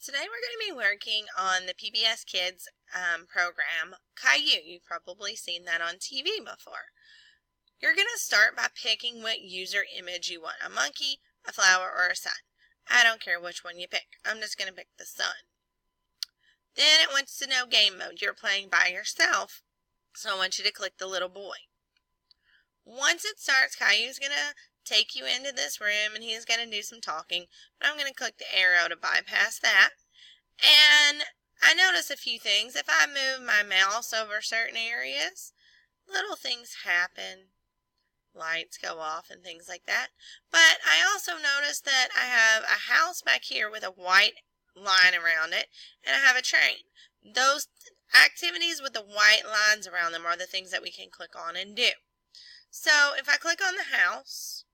Today we're going to be working on the PBSKids program, Caillou. You've probably seen that on TV before. You're going to start by picking what user image you want, a monkey, a flower, or a sun. I don't care which one you pick. I'm just going to pick the sun. Then it wants to know game mode. You're playing by yourself, so I want you to click the little boy. Once it starts, Caillou's going to take you into this room and he's going to do some talking, but I'm going to click the arrow to bypass that. And I notice a few things. If I move my mouse over certain areas, little things happen. Lights go off and things like that. But I also notice that I have a house back here with a white line around it, and I have a train. Those activities with the white lines around them are the things that we can click on and do. So if I click on the house,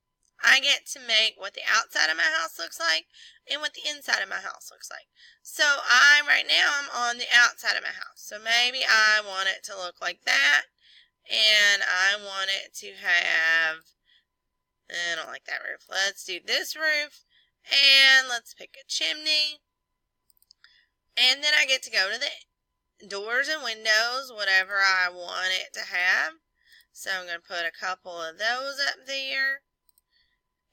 I get to make what the outside of my house looks like and what the inside of my house looks like. So right now I'm on the outside of my house. So maybe I want it to look like that. And I want it to have, I don't like that roof. Let's do this roof. And let's pick a chimney. And then I get to go to the doors and windows, whatever I want it to have. So I'm going to put a couple of those up there.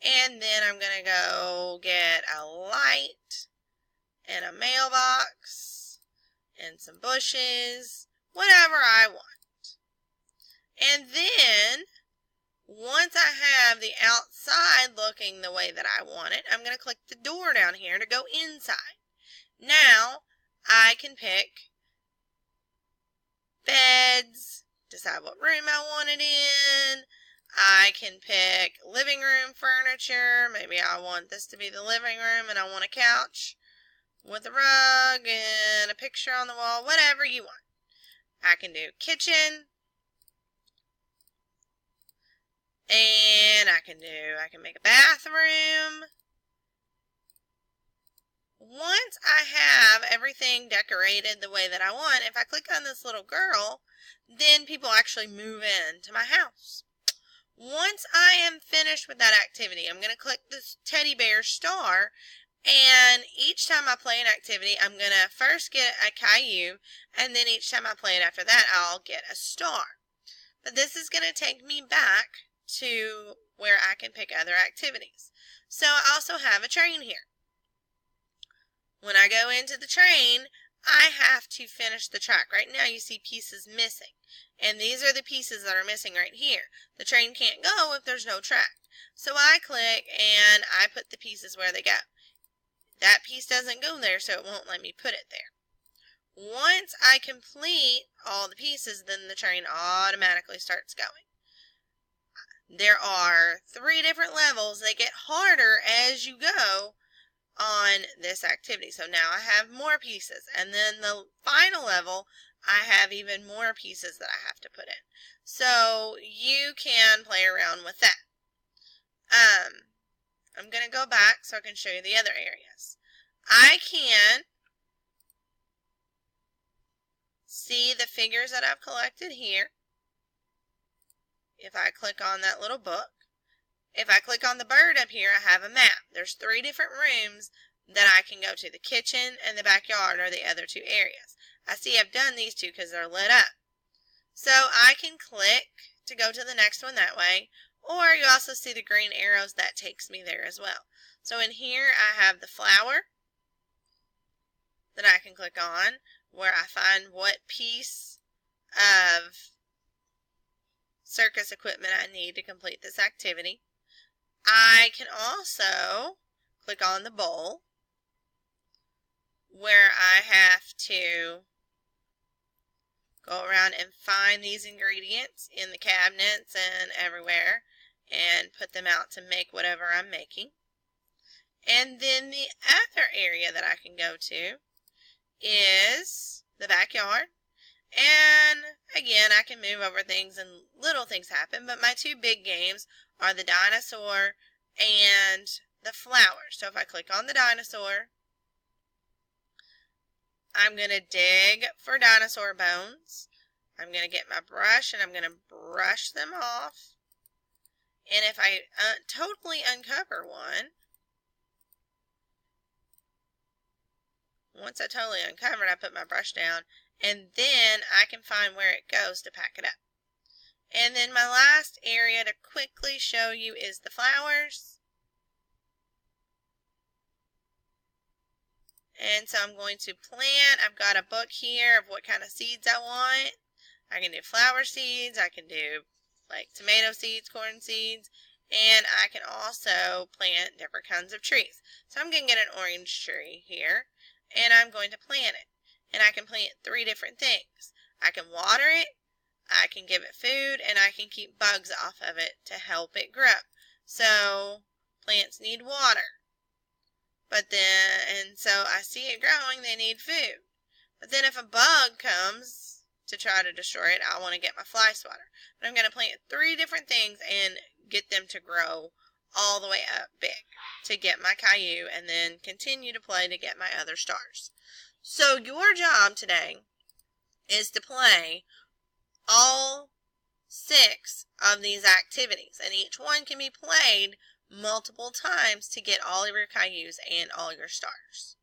And then I'm going to go get a light and a mailbox and some bushes, whatever I want. And then once I have the outside looking the way that I want it, I'm going to click the door down here to go inside. Now I can pick beds, decide what room I want it in. I can pick living room furniture. Maybe I want this to be the living room and I want a couch with a rug and a picture on the wall, whatever you want. I can do kitchen. And I can make a bathroom. Once I have everything decorated the way that I want, if I click on this little girl, then people actually move into my house. Once I am finished with that activity, I'm going to click this teddy bear star, and each time I play an activity, I'm going to first get a Caillou, and then each time I play it after that, I'll get a star. But this is going to take me back to where I can pick other activities. So I also have a train here. When I go into the train, I have to finish the track. Right now you see pieces missing. And these are the pieces that are missing right here. The train can't go if there's no track. So I click and I put the pieces where they go. That piece doesn't go there, so it won't let me put it there. Once I complete all the pieces, then the train automatically starts going. There are 3 different levels. They get harder as you go on this activity. So now I have more pieces, and then the final level I have even more pieces that I have to put in. So you can play around with that. I'm going to go back so I can show you the other areas. I can see the figures that I've collected here. If I click on that little book. If I click on the bird up here, I have a map. There's 3 different rooms that I can go to. The kitchen and the backyard are the other 2 areas. I see I've done these 2 because they're lit up. So I can click to go to the next one that way. Or you also see the green arrows. That takes me there as well. So in here I have the flower that I can click on, where I find what piece of circus equipment I need to complete this activity. I can also click on the bowl, where I have to go around and find these ingredients in the cabinets and everywhere and put them out to make whatever I'm making. And then the other area that I can go to is the backyard. And again, I can move over things and little things happen, but my 2 big games are the dinosaur and the flower. So if I click on the dinosaur, I'm going to dig for dinosaur bones. I'm going to get my brush and I'm going to brush them off. And if I totally uncover one, once I totally uncover it, I put my brush down, and then I can find where it goes to pack it up. And then my last area to quickly show you is the flowers. And so I'm going to plant. I've got a book here of what kind of seeds I want. I can do flower seeds. I can do like tomato seeds, corn seeds. And I can also plant different kinds of trees. So I'm going to get an orange tree here. And I'm going to plant it. And I can plant 3 different things. I can water it. I can give it food. And I can keep bugs off of it to help it grow. So plants need water. And so I see it growing, they need food. But then if a bug comes to try to destroy it, I want to get my fly swatter. But I'm going to plant 3 different things and get them to grow all the way up big to get my Caillou, and then continue to play to get my other stars. So your job today is to play all 6 of these activities, and each one can be played multiple times to get all of your Cailloux and all your stars.